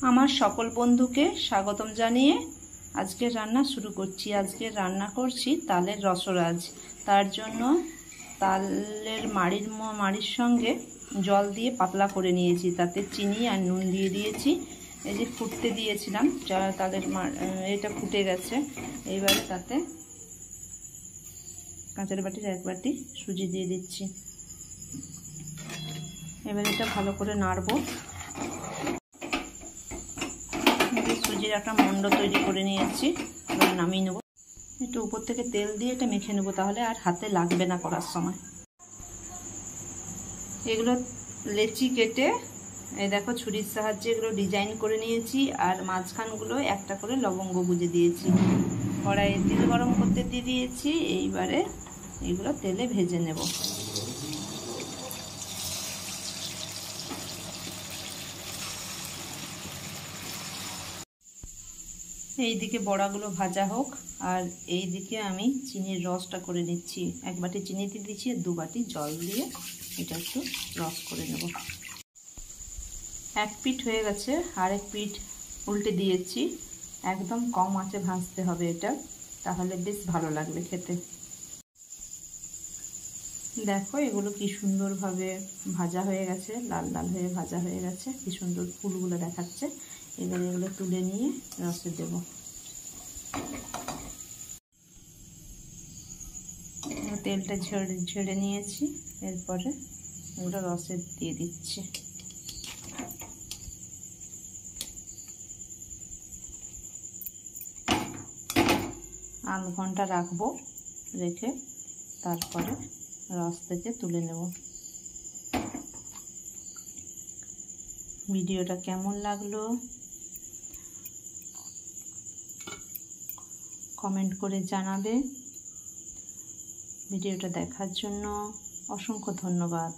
আমার সকল বন্ধুকে স্বাগতম জানিয়ে আজকে রান্না শুরু করছি। আজকে রান্না করছি তালের রসরাজ। তার জন্য তালের মাড়ির সঙ্গে জল দিয়ে পাতলা করে নিয়েছি, তাতে চিনি আর নুন দিয়ে দিয়েছি। এই যে ফুটতে দিয়েছিলাম, তালের এটা ফুটে গেছে। এইবারে তাতে কাঁচের বাটির 1 বাটি সুজি দিয়ে দিচ্ছি। এবার এটা ভালো করে নাড়বো। সুজির একটা মন্ড তৈরি করে নিয়েছি, এবার নামিয়ে নেব। একটু উপর থেকে তেল দিয়ে এটা মেখে নেব, তাহলে আর হাতে লাগবে না করার সময়। এগুলো লেচি কেটে এই দেখো ছুরির সাহায্যে এগুলো ডিজাইন করে নিয়েছি, আর মাঝখানগুলো একটা করে লবঙ্গ গুঁজে দিয়েছি। কড়াইয়ে তেল গরম করতে দিয়ে দিয়েছি। এইবারে এগুলো তেলে ভেজে নেব। এইদিকে বড়াগুলো ভাজা হোক, আর এই দিকে আমি চিনির রসটা করে নিচ্ছি। 1 বাটি চিনি দিয়ে দিচ্ছি, আর 2 বাটি জল দিয়ে এটা একটু রস করে নেব। 1 পিঠ হয়ে গেছে, আর 1 পিঠ উল্টে দিয়েছি। একদম কম আঁচে ভাজতে হবে এটা, তাহলে বেশ ভালো লাগবে খেতে। দেখো এগুলো কি সুন্দরভাবে ভাজা হয়ে গেছে, লাল লাল হয়ে ভাজা হয়ে গেছে, কি সুন্দর ফুলগুলো দেখাচ্ছে। এবার এগুলো তুলে নিয়ে রসে দেব। তেলটা ঝেড়ে নিয়েছি, এরপরে এগুলো রসে দিয়ে দিচ্ছি। আধ ঘন্টা রাখবো, রেখে তারপরে রস থেকে তুলে নেব। ভিডিওটা কেমন লাগলো কমেন্ট করে জানাবে। ভিডিওটা দেখার জন্য অসংখ্য ধন্যবাদ।